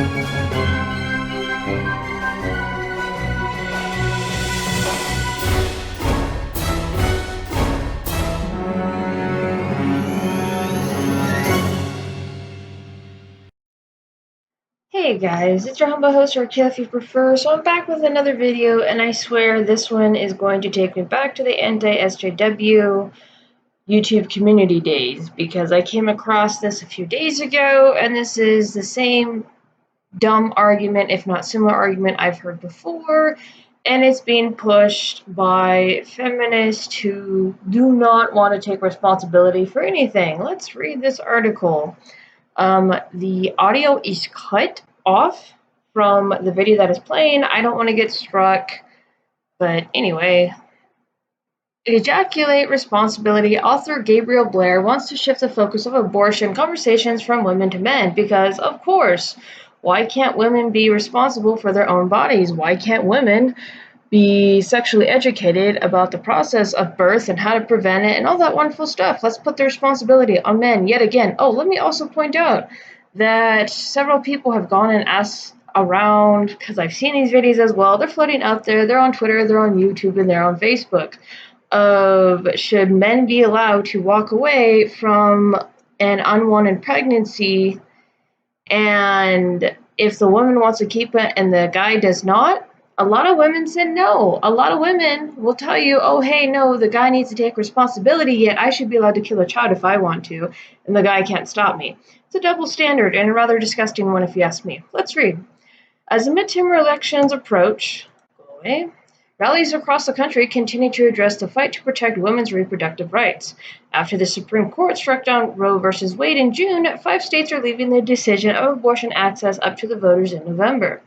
Hey guys, it's your humble host, or Kill if you prefer. So I'm back with another video, and I swear this one is going to take me back to the Anti-SJW YouTube community days, because I came across this a few days ago, and this is the same dumb argument, if not similar argument, I've heard before, and it's being pushed by feminists who do not want to take responsibility for anything. Let's read this article. The audio is cut off from the video that is playing. I don't want to get struck, but anyway. Ejaculate responsibility. Author Gabriel Blair wants to shift the focus of abortion conversations from women to men because, of course, why can't women be responsible for their own bodies? Why can't women be sexually educated about the process of birth and how to prevent it and all that wonderful stuff? Let's put the responsibility on men yet again. Oh, let me also point out that several people have gone and asked around, because I've seen these videos as well. They're floating out there. They're on Twitter, they're on YouTube, and they're on Facebook. Of should men be allowed to walk away from an unwanted pregnancy, and if the woman wants to keep it and the guy does not? A lot of women said no. A lot of women will tell you, oh, hey, no, the guy needs to take responsibility, yet I should be allowed to kill a child if I want to, and the guy can't stop me. It's a double standard, and a rather disgusting one if you ask me. Let's read. As the midterm elections approach, rallies across the country continue to address the fight to protect women's reproductive rights. After the Supreme Court struck down Roe v. Wade in June, 5 states are leaving the decision of abortion access up to the voters in November.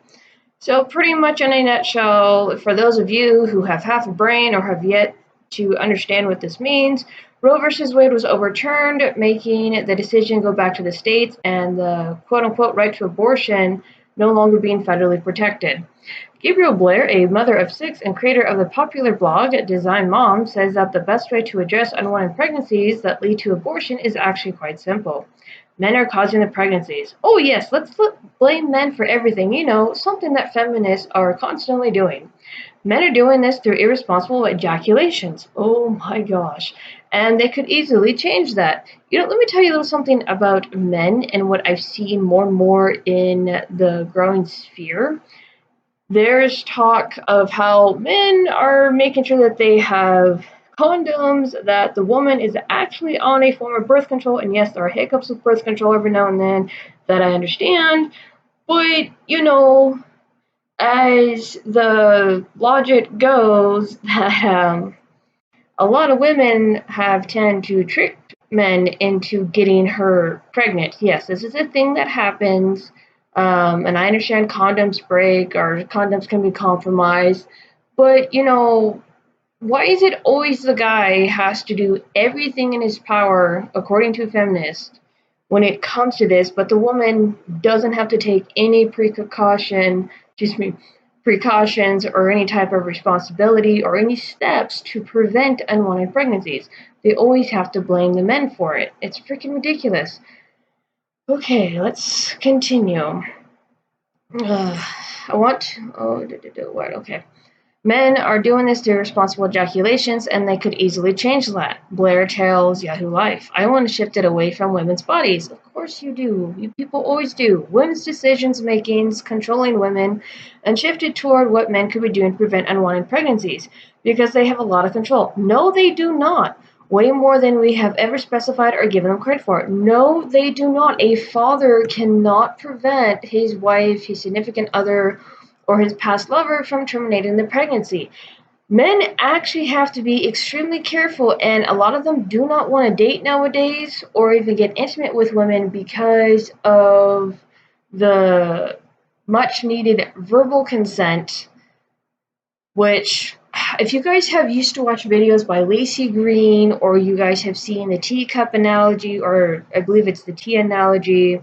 So pretty much in a nutshell, for those of you who have half a brain or have yet to understand what this means, Roe v. Wade was overturned, making the decision go back to the states and the quote-unquote right to abortion no longer being federally protected. Gabriel Blair, a mother of 6 and creator of the popular blog Design Mom, says that the best way to address unwanted pregnancies that lead to abortion is actually quite simple. Men are causing the pregnancies. Oh yes, let's blame men for everything, something that feminists are constantly doing. Men are doing this through irresponsible ejaculations. Oh my gosh. And they could easily change that. Let me tell you a little something about men and what I've seen more and more in the growing sphere. There's talk of how men are making sure that they have condoms, that the woman is actually on a form of birth control, and yes, there are hiccups with birth control every now and then that I understand, but, as the logic goes, that a lot of women have tend to trick men into getting her pregnant. Yes, this is a thing that happens. And I understand condoms break or condoms can be compromised, but why is it always the guy has to do everything in his power, according to feminists, when it comes to this, but the woman doesn't have to take any precautions or any type of responsibility or any steps to prevent unwanted pregnancies? They always have to blame the men for it. It's freaking ridiculous. Okay, let's continue. Okay. Men are doing this through irresponsible ejaculations, and they could easily change that. Blair tells Yahoo Life, I want to shift it away from women's bodies. Of course you do. You people always do. Women's decisions makings, controlling women, and shift it toward what men could be doing to prevent unwanted pregnancies, because they have a lot of control. No, they do not. Way more than we have ever specified or given them credit for. No, they do not. A father cannot prevent his wife, his significant other, or his past lover from terminating the pregnancy. Men actually have to be extremely careful, and a lot of them do not want to date nowadays or even get intimate with women because of the much needed verbal consent, which, if you guys have used to watch videos by Lacey Green, or you guys have seen the teacup analogy, or I believe it's the tea analogy,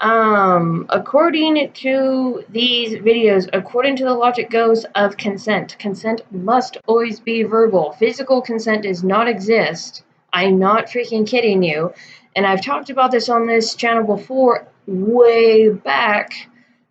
according to these videos, according to the logic goes of consent must always be verbal. Physical consent does not exist. I'm not freaking kidding you. And I've talked about this on this channel before, way back,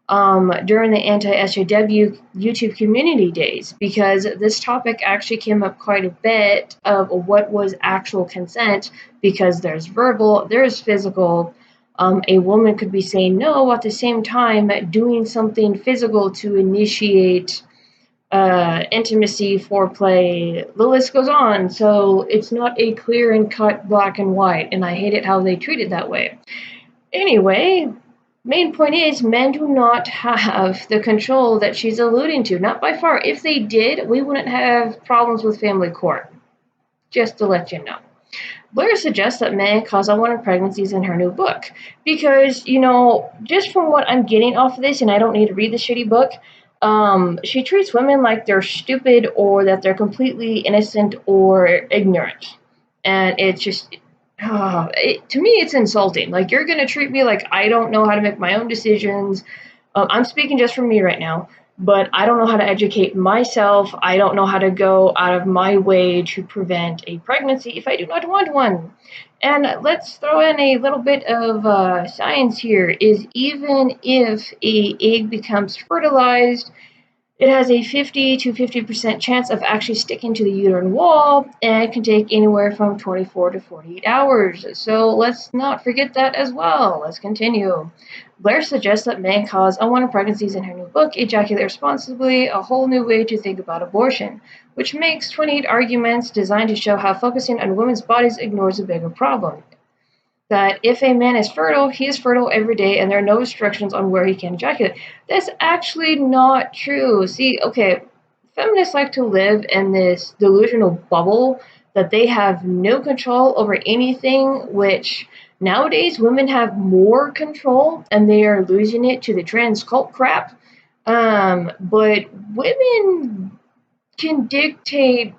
during the anti-SJW YouTube community days, because this topic actually came up quite a bit of what was actual consent, because there's verbal, there's physical. A woman could be saying no at the same time doing something physical to initiate intimacy, foreplay, the list goes on. So it's not a clear and cut black and white, and I hate it how they treat it that way. Anyway, main point is men do not have the control that she's alluding to, not by far. If they did, we wouldn't have problems with family court, just to let you know. Blair suggests that men cause unwanted pregnancies in her new book because, just from what I'm getting off of this, and I don't need to read the shitty book, she treats women like they're stupid or that they're completely innocent or ignorant. And it's just, to me, it's insulting. Like, you're going to treat me like I don't know how to make my own decisions. I'm speaking just for me right now, but I don't know how to educate myself. I don't know how to go out of my way to prevent a pregnancy if I do not want one. And let's throw in a little bit of science here. Is even if a egg becomes fertilized, it has a 50 to 50% chance of actually sticking to the uterine wall, and it can take anywhere from 24 to 48 hours. So let's not forget that as well. Let's continue. Blair suggests that men cause unwanted pregnancies in her new book, Ejaculate Responsibly, A Whole New Way to Think About Abortion, which makes 28 arguments designed to show how focusing on women's bodies ignores a bigger problem. That if a man is fertile, he is fertile every day, and there are no restrictions on where he can ejaculate. That's actually not true. See, okay, feminists like to live in this delusional bubble that they have no control over anything, which nowadays women have more control, and they are losing it to the trans cult crap. But women can dictate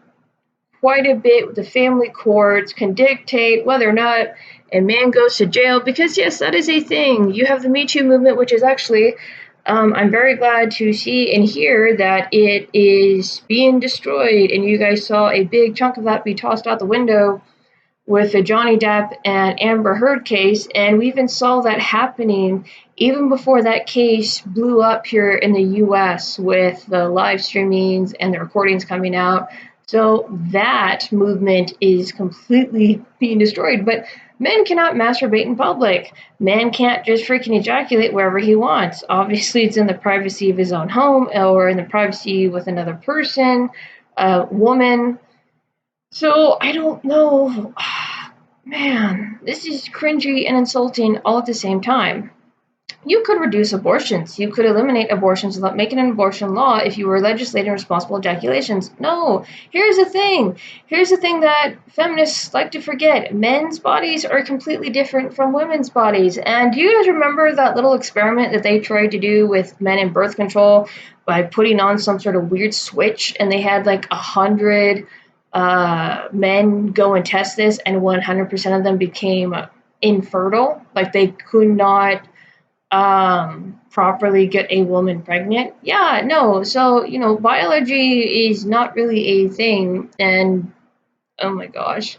quite a bit. The family courts can dictate whether or not a man goes to jail, because yes, that is a thing. You have the Me Too movement, which is actually, I'm very glad to see and hear that it is being destroyed, and you guys saw a big chunk of that be tossed out the window with the Johnny Depp and Amber Heard case, and we even saw that happening even before that case blew up here in the US with the live streamings and the recordings coming out. So that movement is completely being destroyed. But men cannot masturbate in public. Man can't just freaking ejaculate wherever he wants. Obviously, it's in the privacy of his own home or in the privacy with another person, a woman. So I don't know. Man, this is cringy and insulting all at the same time. You could reduce abortions. You could eliminate abortions without making an abortion law if you were legislating responsible ejaculations. No. Here's the thing. Here's the thing that feminists like to forget. Men's bodies are completely different from women's bodies. And do you guys remember that little experiment that they tried to do with men in birth control by putting on some sort of weird switch, and they had like 100 men go and test this, and 100% of them became infertile? Like, they could not properly get a woman pregnant. Yeah, no. So, biology is not really a thing. And oh my gosh,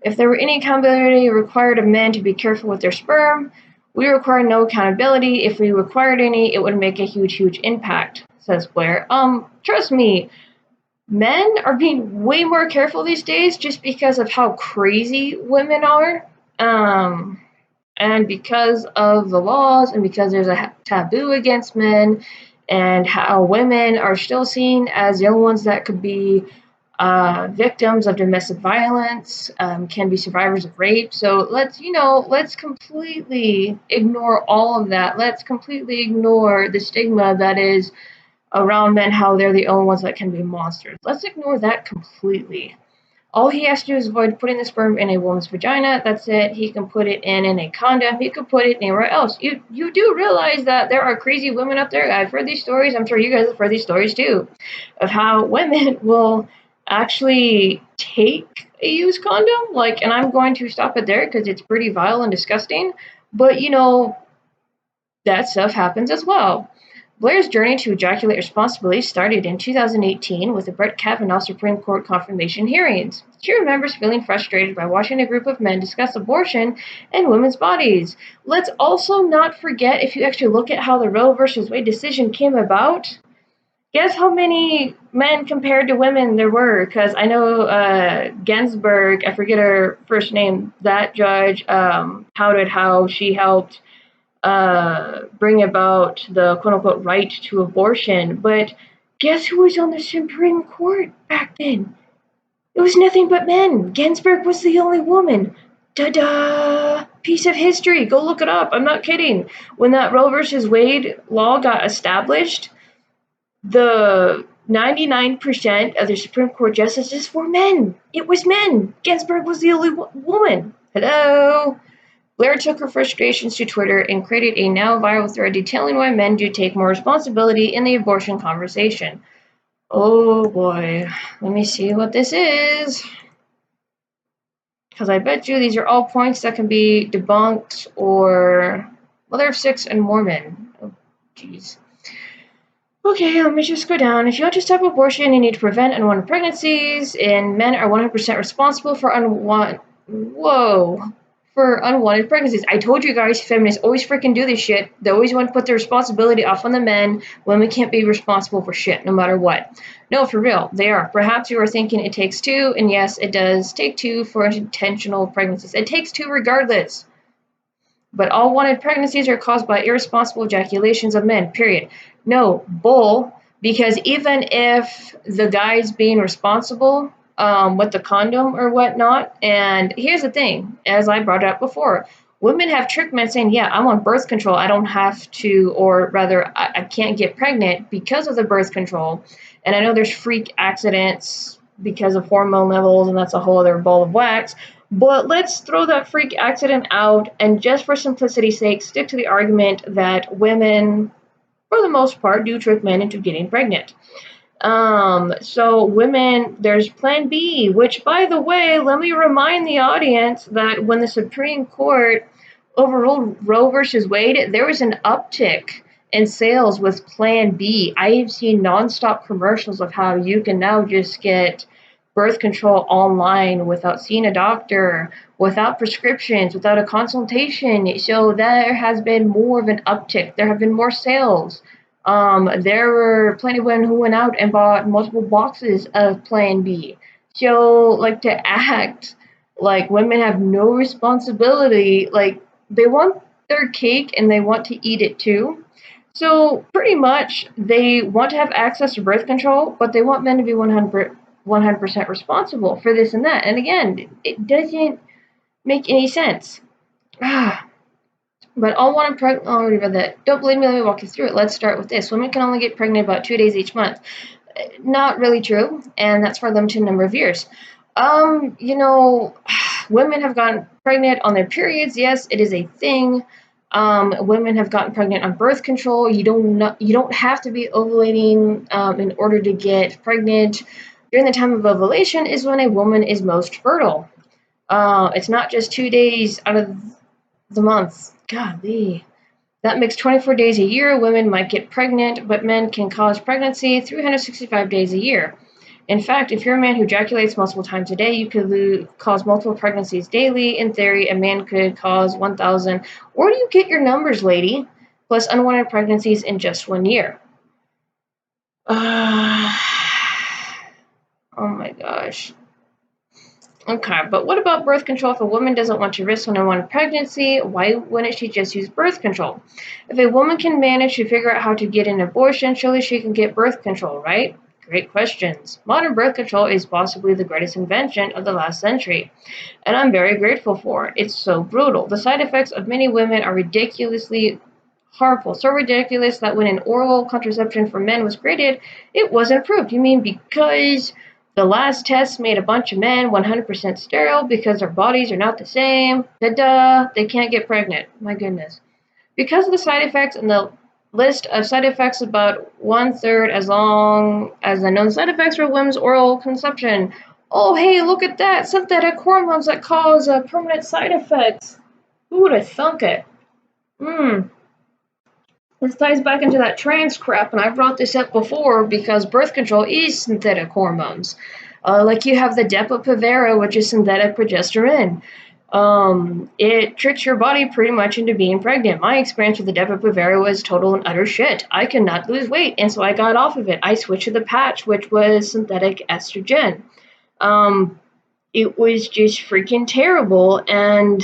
if there were any accountability required of men to be careful with their sperm, we require no accountability. If we required any, it would make a huge, huge impact, says Blair. Trust me, men are being way more careful these days just because of how crazy women are. And because of the laws, and because there's a taboo against men, and how women are still seen as the only ones that could be victims of domestic violence, can be survivors of rape. So let's completely ignore all of that. Let's completely ignore the stigma that is around men, how they're the only ones that can be monsters. Let's ignore that completely. All he has to do is avoid putting the sperm in a woman's vagina. That's it. He can put it in a condom. He could put it anywhere else. You do realize that there are crazy women out there. I've heard these stories. I'm sure you guys have heard these stories too, of how women will actually take a used condom. And I'm going to stop it there because it's pretty vile and disgusting. But that stuff happens as well. Blair's journey to ejaculate responsibly started in 2018 with the Brett Kavanaugh Supreme Court confirmation hearings. She remembers feeling frustrated by watching a group of men discuss abortion and women's bodies. Let's also not forget, if you actually look at how the Roe versus Wade decision came about, guess how many men compared to women there were? Because I know Ginsburg, I forget her first name, that judge touted how she helped bring about the quote unquote right to abortion. But guess who was on the Supreme Court back then? It was nothing but men. Ginsburg was the only woman. Ta-da! Piece of history. Go look it up. I'm not kidding. When that Roe versus Wade law got established, the 99% of the Supreme Court justices were men. It was men. Ginsburg was the only woman. Hello? Blair took her frustrations to Twitter and created a now viral thread detailing why men do take more responsibility in the abortion conversation. Oh boy, let me see what this is. Because I bet you these are all points that can be debunked or, well, there are 6 and Mormon. Oh, jeez. Okay, let me just go down. If you want to stop abortion, you need to prevent unwanted pregnancies, and men are 100% responsible for unwanted pregnancies. I told you guys, feminists always freaking do this shit. They always want to put the responsibility off on the men. Women can't be responsible for shit, no matter what. No, for real, they are. Perhaps you are thinking it takes 2, and yes, it does take 2 for intentional pregnancies. It takes 2 regardless. But all wanted pregnancies are caused by irresponsible ejaculations of men, period. No, bull, because even if the guy's being responsible with the condom or whatnot, and here's the thing, as I brought up before, women have tricked men saying, yeah, I'm on birth control, I don't have to, or rather, I can't get pregnant because of the birth control. And I know there's freak accidents because of hormone levels, and that's a whole other ball of wax. But let's throw that freak accident out and just for simplicity's sake, stick to the argument that women, for the most part, do trick men into getting pregnant. So women, there's Plan B, which, by the way, let me remind the audience that when the Supreme Court overruled Roe versus Wade, there was an uptick in sales with Plan B. I have seen nonstop commercials of how you can now just get birth control online without seeing a doctor, without prescriptions, without a consultation. So there has been more of an uptick. There have been more sales. There were plenty of women who went out and bought multiple boxes of Plan B. So, like, to act like women have no responsibility, like, they want their cake and they want to eat it too. So, pretty much, they want to have access to birth control, but they want men to be 100% responsible for this and that. And again, it doesn't make any sense. But all wanted pregnant. Oh, I already read that. Don't believe me? Let me walk you through it. Let's start with this. Women can only get pregnant about 2 days each month. Not really true, and that's for a limited number of years. You know, women have gotten pregnant on their periods. Yes, it is a thing. Women have gotten pregnant on birth control. You don't have to be ovulating in order to get pregnant. During the time of ovulation is when a woman is most fertile. It's not just 2 days out of the month. Golly. That makes 24 days a year. Women might get pregnant, but men can cause pregnancy 365 days a year. In fact, if you're a man who ejaculates multiple times a day, you could cause multiple pregnancies daily. In theory, a man could cause 1,000. Where do you get your numbers, lady? Plus unwanted pregnancies in just 1 year. Oh my gosh. Okay, but what about birth control? If a woman doesn't want to risk an unwanted pregnancy, why wouldn't she just use birth control? If a woman can manage to figure out how to get an abortion, surely she can get birth control, right? Great questions. Modern birth control is possibly the greatest invention of the last century, and I'm very grateful for it. It's so brutal. The side effects of many women are ridiculously harmful, so ridiculous that when an oral contraception for men was created, it wasn't approved. You mean because the last test made a bunch of men 100% sterile because their bodies are not the same? Ta-da! They can't get pregnant. My goodness. Because of the side effects and the list of side effects about 1/3 as long as the known side effects for women's oral consumption. Oh, hey, look at that! Synthetic hormones that cause permanent side effects. Who would have thunk it? this ties back into that trans crap, and I've brought this up before because birth control is synthetic hormones. Like you have the Depo-Provera, which is synthetic progesterone. It tricks your body pretty much into being pregnant. My experience with the Depo-Provera was total and utter shit. I could not lose weight, and so I got off of it. I switched to the patch, which was synthetic estrogen. It was just freaking terrible, and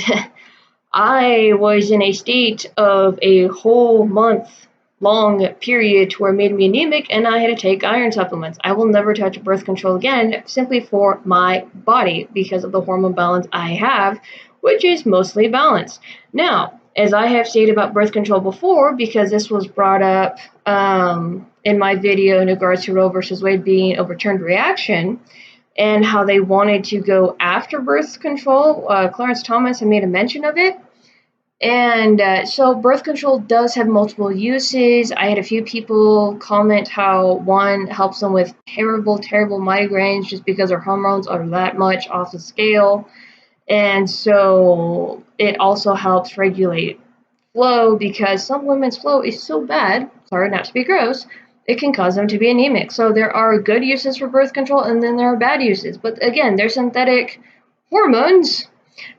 I was in a state of a whole month long period to where it made me anemic, and I had to take iron supplements. I will never touch birth control again, simply for my body, because of the hormone balance I have, which is mostly balanced. Now, as I have stated about birth control before, because this was brought up in my video in regards to Roe versus Wade being overturned reaction, and how they wanted to go after birth control. Clarence Thomas had made a mention of it. And so birth control does have multiple uses. I had a few people comment how one helps them with terrible, terrible migraines just because their hormones are that much off the scale. And so it also helps regulate flow because some women's flow is so bad, sorry not to be gross, it can cause them to be anemic. So there are good uses for birth control and then there are bad uses. But again, they're synthetic hormones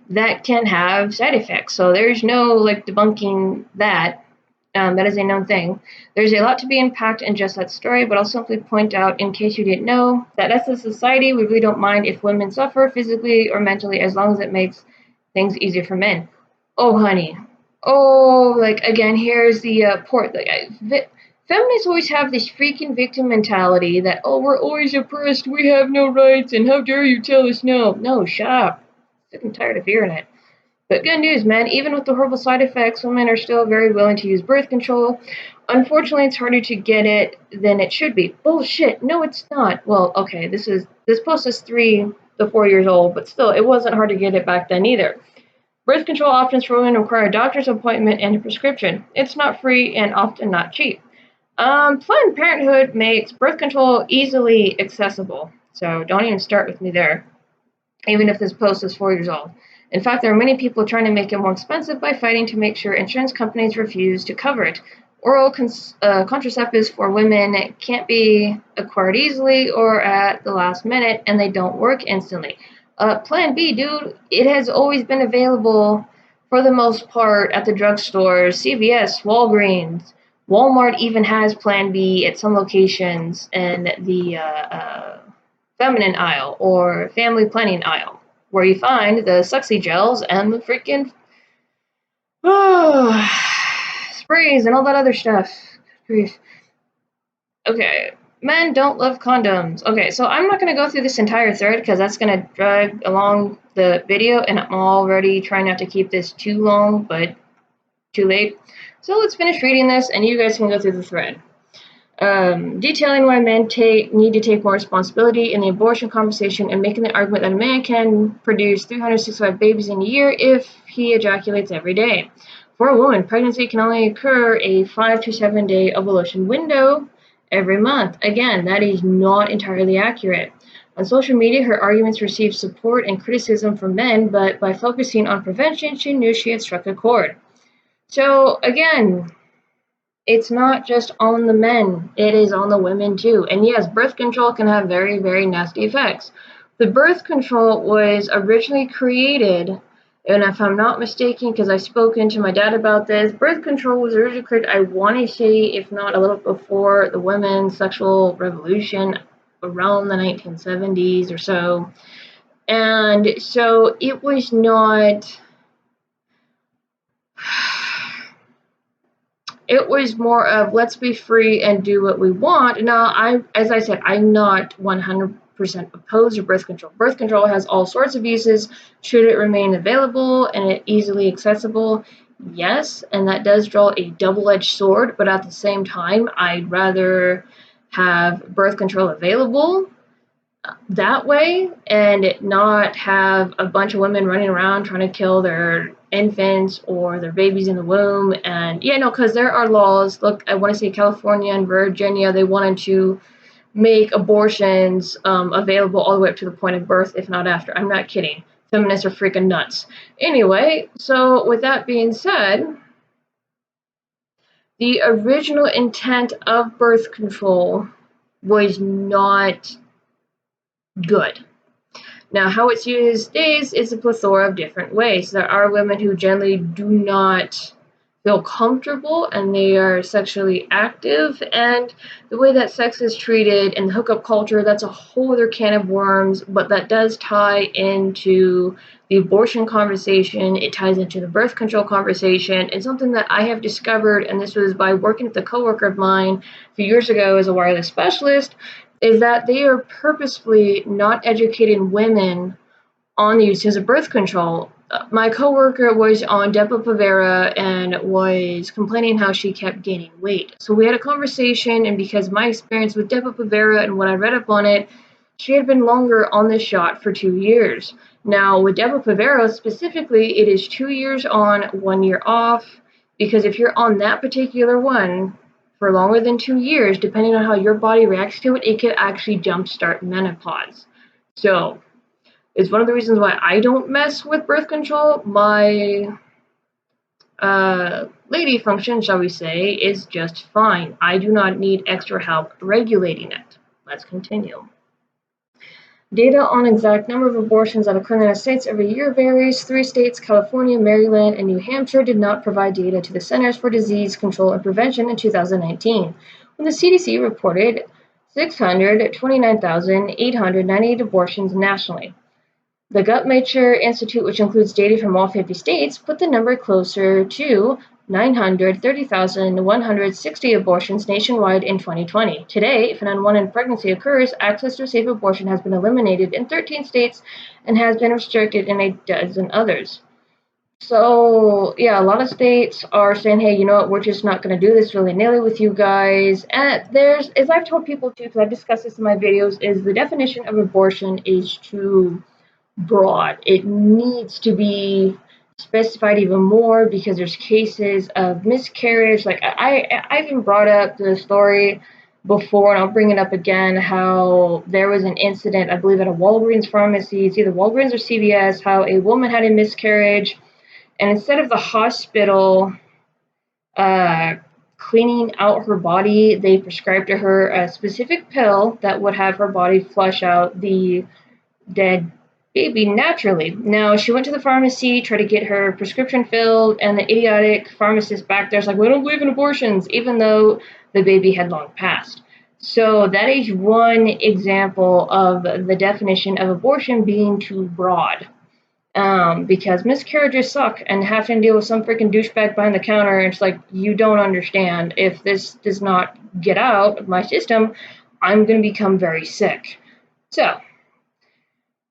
that can have side effects. So there's no like debunking that. That is a known thing. There's a lot to be unpacked in just that story, but I'll simply point out, in case you didn't know, that as a society, we really don't mind if women suffer physically or mentally as long as it makes things easier for men. Oh, honey. Oh, like, again, here's the port. Feminists always have this freaking victim mentality that, oh, we're always oppressed, we have no rights, and how dare you tell us no. No, shut up. I'm tired of hearing it. But good news, man, even with the horrible side effects, women are still very willing to use birth control. Unfortunately, it's harder to get it than it should be. Bullshit. No, it's not. Well, okay, this post is 3 to 4 years old, but still, it wasn't hard to get it back then either. Birth control options for women require a doctor's appointment and a prescription. It's not free and often not cheap. Planned Parenthood makes birth control easily accessible, so don't even start with me there, even if this post is 4 years old. In fact, there are many people trying to make it more expensive by fighting to make sure insurance companies refuse to cover it. Oral contraceptives for women can't be acquired easily or at the last minute, and they don't work instantly. Plan B, dude, it has always been available for the most part at the drugstores, CVS, Walgreens. Walmart even has Plan B at some locations in the feminine aisle or family planning aisle, where you find the Suxy gels and the freaking sprays and all that other stuff. Okay, men don't love condoms. Okay, so I'm not going to go through this entire thread because that's going to drag along the video, and I'm already trying not to keep this too long, but too late. So let's finish reading this, and you guys can go through the thread. Detailing why men need to take more responsibility in the abortion conversation and making the argument that a man can produce 365 babies in a year if he ejaculates every day. For a woman, pregnancy can only occur a 5 to 7 day ovulation window every month. Again, that is not entirely accurate. On social media, her arguments received support and criticism from men, but by focusing on prevention, she knew she had struck a chord. So, again, it's not just on the men, it is on the women too. And yes, birth control can have very, very nasty effects. The birth control was originally created, and if I'm not mistaken, because I've spoken to my dad about this, birth control was originally created, I want to say, if not a little before the women's sexual revolution, around the 1970s or so. And so it was not... It was more of let's be free and do what we want. Now, as I said, I'm not 100% opposed to birth control. Birth control has all sorts of uses. Should it remain available and easily accessible? Yes, and that does draw a double-edged sword, but at the same time, I'd rather have birth control available that way and not have a bunch of women running around trying to kill their infants or their babies in the womb. And yeah, no, because there are laws. Look, I want to say California and Virginia, they wanted to make abortions available all the way up to the point of birth, if not after. I'm not kidding. Feminists are freaking nuts. Anyway, so with that being said, The original intent of birth control was not good. Now, how it's used these days is a plethora of different ways. There are women who generally do not feel comfortable and they are sexually active, and the way that sex is treated in the hookup culture, that's a whole other can of worms, but that does tie into the abortion conversation. It ties into the birth control conversation. And something that I have discovered, and this was by working with a coworker of mine a few years ago as a wireless specialist, is that they are purposefully not educating women on the uses of birth control. My coworker was on Depo-Provera and was complaining how she kept gaining weight. So we had a conversation, and because my experience with Depo-Provera and what I read up on it, she had been longer on this shot for 2 years. Now, with Depo-Provera specifically, it is 2 years on, 1 year off, because if you're on that particular one for longer than 2 years, depending on how your body reacts to it, it could actually jumpstart menopause. So it's one of the reasons why I don't mess with birth control. My lady function, shall we say, is just fine. I do not need extra help regulating it. Let's continue. Data on exact number of abortions that occur in the United States every year varies. 3 states, California, Maryland, and New Hampshire, did not provide data to the Centers for Disease Control and Prevention in 2019, when the CDC reported 629,898 abortions nationally. The Guttmacher Institute, which includes data from all 50 states, put the number closer to 930,160 abortions nationwide in 2020. Today, if an unwanted pregnancy occurs, access to a safe abortion has been eliminated in 13 states and has been restricted in a dozen others. So, yeah, a lot of states are saying, hey, you know what, we're just not going to do this willy-nilly with you guys. And there's, as I've told people too, because I've discussed this in my videos, is the definition of abortion is too broad. It needs to be specified even more because there's cases of miscarriage. Like I even brought up the story before, and I'll bring it up again, how there was an incident, I believe at a Walgreens pharmacy, it's either Walgreens or CVS, how a woman had a miscarriage, and instead of the hospital cleaning out her body, they prescribed to her a specific pill that would have her body flush out the dead baby naturally. Now, she went to the pharmacy, tried to get her prescription filled, and the idiotic pharmacist back there's like, we don't believe in abortions, even though the baby had long passed. So that is one example of the definition of abortion being too broad. Because miscarriages suck, and having to deal with some freaking douchebag behind the counter, it's like, you don't understand. If this does not get out of my system, I'm going to become very sick. So,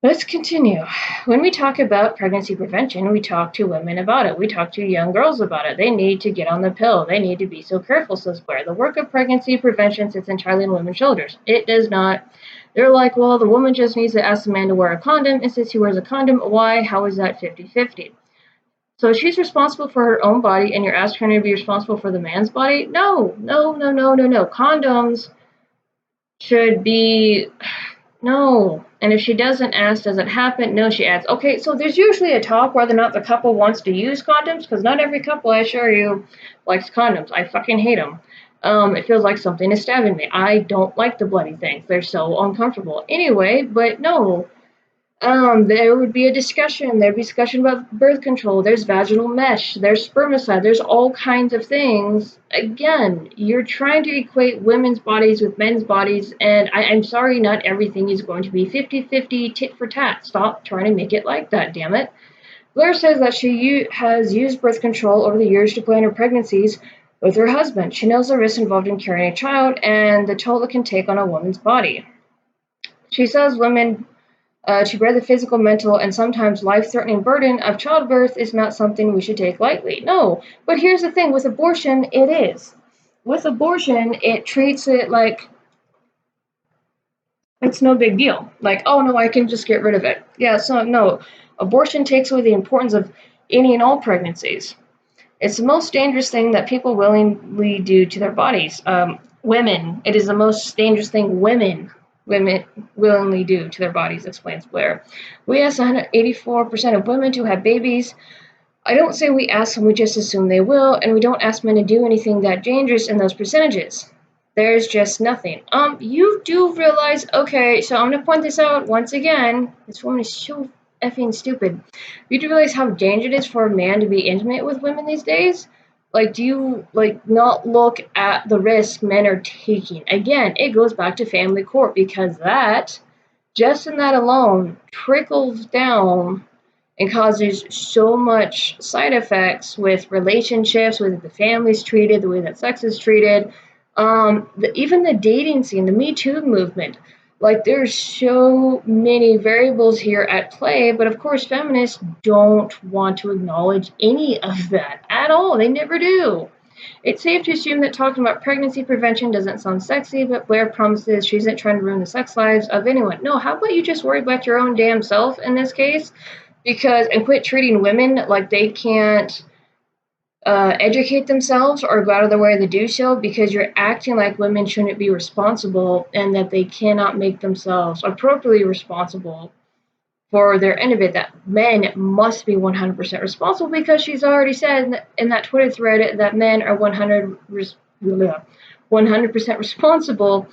let's continue. When we talk about pregnancy prevention, we talk to women about it. We talk to young girls about it. They need to get on the pill. They need to be so careful, says Blair. The work of pregnancy prevention sits entirely on women's shoulders. It does not. They're like, well, the woman just needs to ask the man to wear a condom, and since he wears a condom, why? How is that 50-50? So she's responsible for her own body, and you're asking her to be responsible for the man's body? No. Condoms should be... No. And if she doesn't ask, does it happen? No, she adds. Okay, so there's usually a talk whether or not the couple wants to use condoms, because not every couple, I assure you, likes condoms. I fucking hate them. It feels like something is stabbing me. I don't like the bloody things. They're so uncomfortable. Anyway, but no. There would be a discussion. There'd be discussion about birth control. There's vaginal mesh. There's spermicide. There's all kinds of things. Again, you're trying to equate women's bodies with men's bodies, and I'm sorry, not everything is going to be 50-50 tit for tat. Stop trying to make it like that, damn it. Blair says that she has used birth control over the years to plan her pregnancies with her husband. She knows the risks involved in carrying a child and the toll it can take on a woman's body. She says women to bear the physical, mental, and sometimes life-threatening burden of childbirth is not something we should take lightly. No, but here's the thing, with abortion, it is. With abortion, it treats it like it's no big deal. Like, oh no, I can just get rid of it. Yeah, so no, abortion takes away the importance of any and all pregnancies. It's the most dangerous thing that people willingly do to their bodies. Women, it is the most dangerous thing women willingly do to their bodies, explains Blair. We asked 184% of women to have babies I don't say we ask them, we just assume they will, and we don't ask men to do anything that dangerous in those percentages. There's just nothing. You do realize, okay, so I'm gonna point this out once again. This woman is so effing stupid. You do realize how dangerous it is for a man to be intimate with women these days? Like, do you, like, not look at the risk men are taking? Again, it goes back to family court, because that, just in that alone, trickles down and causes so much side effects with relationships, with the family's treated, the way that sex is treated, even the dating scene, the Me Too movement. Like, there's so many variables here at play, but of course, feminists don't want to acknowledge any of that at all. They never do. It's safe to assume that talking about pregnancy prevention doesn't sound sexy, but Blair promises she isn't trying to ruin the sex lives of anyone. No, how about you just worry about your own damn self in this case? And quit treating women like they can't educate themselves or go out of their way to do so, because you're acting like women shouldn't be responsible and that they cannot make themselves appropriately responsible for their end of it, that men must be 100% responsible, because she's already said in that Twitter thread that men are 100% responsible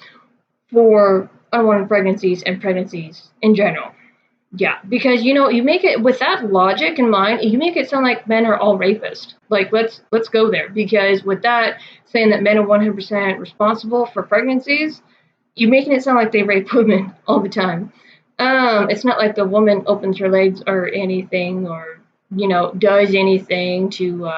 for unwanted pregnancies and pregnancies in general. Yeah, because you make it with that logic in mind, you make it sound like men are all rapists. Like, let's go there, because with that saying that men are 100% responsible for pregnancies, you're making it sound like they rape women all the time. It's not like the woman opens her legs or anything, or does anything to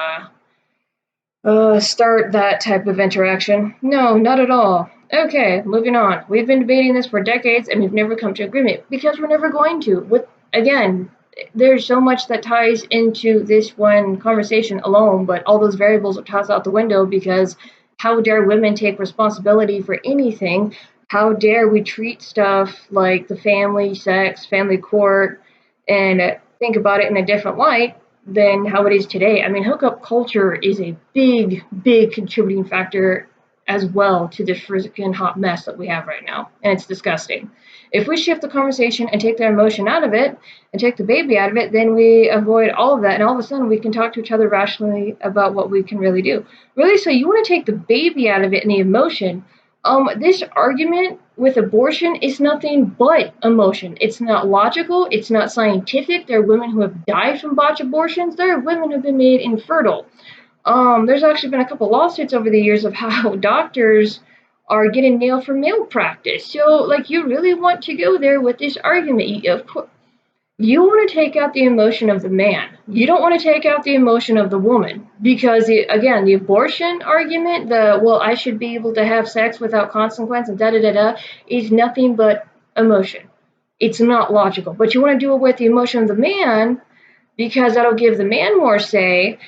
start that type of interaction. No, not at all. Okay, moving on. We've been debating this for decades and we've never come to agreement, because we're never going to. Again, there's so much that ties into this one conversation alone, but all those variables are tossed out the window, because how dare women take responsibility for anything? How dare we treat stuff like the family, sex, family court, and think about it in a different light than how it is today? I mean, hookup culture is a big, big contributing factor as well to this freaking hot mess that we have right now, and it's disgusting. If we shift the conversation and take the emotion out of it and take the baby out of it, then we avoid all of that, and all of a sudden we can talk to each other rationally about what we can really do. Really, so you want to take the baby out of it and the emotion. This argument with abortion is nothing but emotion. It's not logical. It's not scientific. There are women who have died from botched abortions. There are women who have been made infertile. There's actually been a couple lawsuits over the years of how doctors are getting nailed for malpractice. So, like, you really want to go there with this argument? Of course, you want to take out the emotion of the man. You don't want to take out the emotion of the woman, because again, the abortion argument, I should be able to have sex without consequence and da da da da, is nothing but emotion. It's not logical. But you want to do it with the emotion of the man, because that'll give the man more say.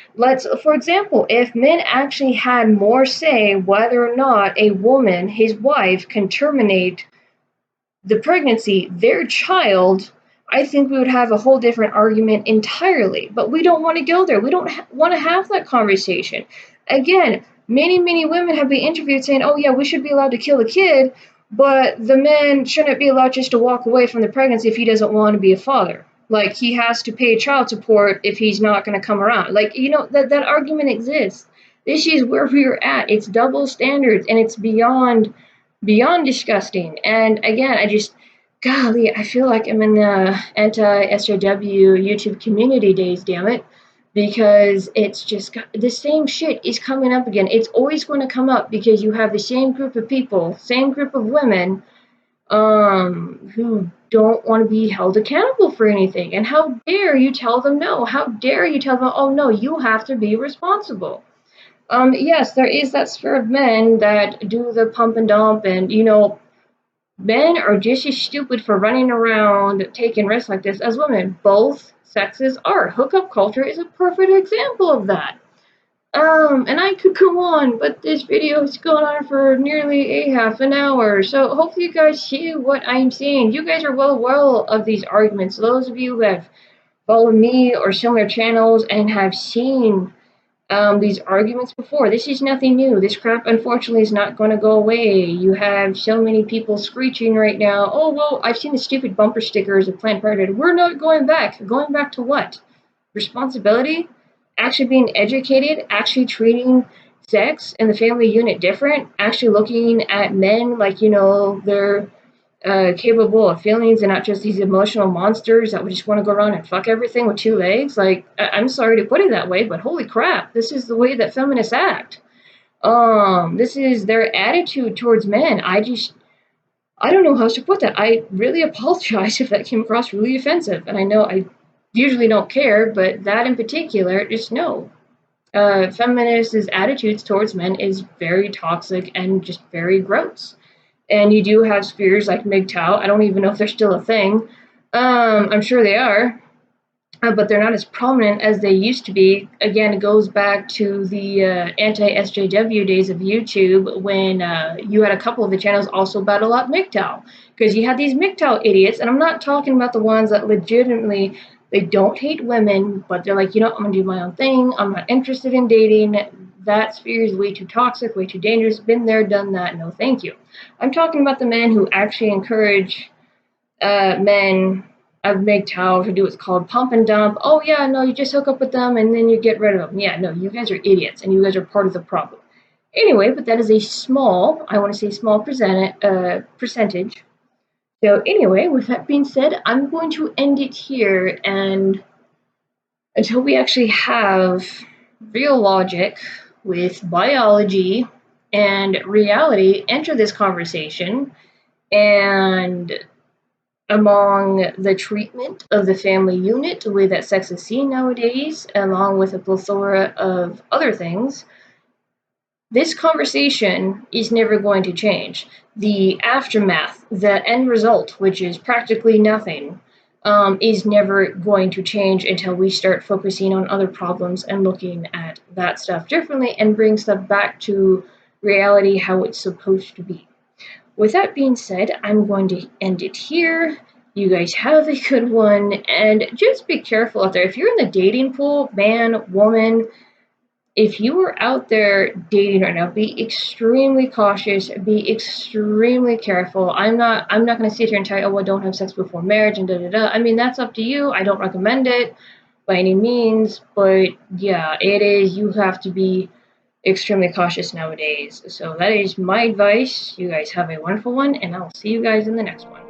For example, if men actually had more say whether or not a woman, his wife, can terminate the pregnancy, their child, I think we would have a whole different argument entirely. But we don't want to go there. We don't want to have that conversation. Again, many, many women have been interviewed saying, oh, yeah, we should be allowed to kill a kid, but the man shouldn't be allowed just to walk away from the pregnancy if he doesn't want to be a father. Like, he has to pay child support if he's not going to come around. Like, that argument exists. This is where we're at. It's double standards, and it's beyond disgusting. And again, golly, I feel like I'm in the anti-SJW YouTube community days, damn it, because it's just the same shit is coming up again. It's always going to come up, because you have the same group of people, same group of women, who don't want to be held accountable for anything. And how dare you tell them no? How dare you tell them, oh no, you have to be responsible? Yes, there is that sphere of men that do the pump and dump, and men are just as stupid for running around taking risks like this as women. Both sexes are. Hookup culture is a perfect example of that. And I could go on, but this video has gone on for nearly a half an hour, so hopefully you guys see what I'm saying. You guys are well aware of these arguments. Those of you who have followed me or similar channels and have seen these arguments before. This is nothing new. This crap, unfortunately, is not going to go away. You have so many people screeching right now, oh, well, I've seen the stupid bumper stickers of Planned Parenthood. We're not going back. Going back to what? Responsibility? actually being educated, actually treating sex and the family unit different, actually looking at men like, they're capable of feelings and not just these emotional monsters that would just want to go around and fuck everything with two legs. Like, I'm sorry to put it that way, but holy crap, this is the way that feminists act. This is their attitude towards men. I don't know how to put that. I really apologize if that came across really offensive, and I know I usually don't care, but that in particular, just no. Feminists' attitudes towards men is very toxic and just very gross. And you do have spheres like MGTOW. I don't even know if they're still a thing. I'm sure they are, but they're not as prominent as they used to be. Again, it goes back to the anti-SJW days of YouTube when you had a couple of the channels also battle out MGTOW. Because you had these MGTOW idiots, and I'm not talking about the ones that legitimately they don't hate women, but they're like, I'm gonna do my own thing. I'm not interested in dating. That sphere is way too toxic, way too dangerous. Been there, done that. No, thank you. I'm talking about the men who actually encourage men of MGTOW to do what's called pump and dump. Oh yeah, no, you just hook up with them and then you get rid of them. Yeah, no, you guys are idiots and you guys are part of the problem. Anyway, but that is a small, I want to say small percentage. So anyway, with that being said, I'm going to end it here, and until we actually have real logic with biology and reality enter this conversation, and among the treatment of the family unit, the way that sex is seen nowadays, along with a plethora of other things, this conversation is never going to change. The aftermath, the end result, which is practically nothing, is never going to change until we start focusing on other problems and looking at that stuff differently and bring stuff back to reality how it's supposed to be. With that being said, I'm going to end it here. You guys have a good one, and just be careful out there. If you're in the dating pool, man, woman, if you are out there dating right now, be extremely cautious, be extremely careful. I'm not gonna sit here and tell you, oh well, don't have sex before marriage and da da da. I mean, that's up to you. I don't recommend it by any means, but yeah, it is, you have to be extremely cautious nowadays. So that is my advice. You guys have a wonderful one, and I'll see you guys in the next one.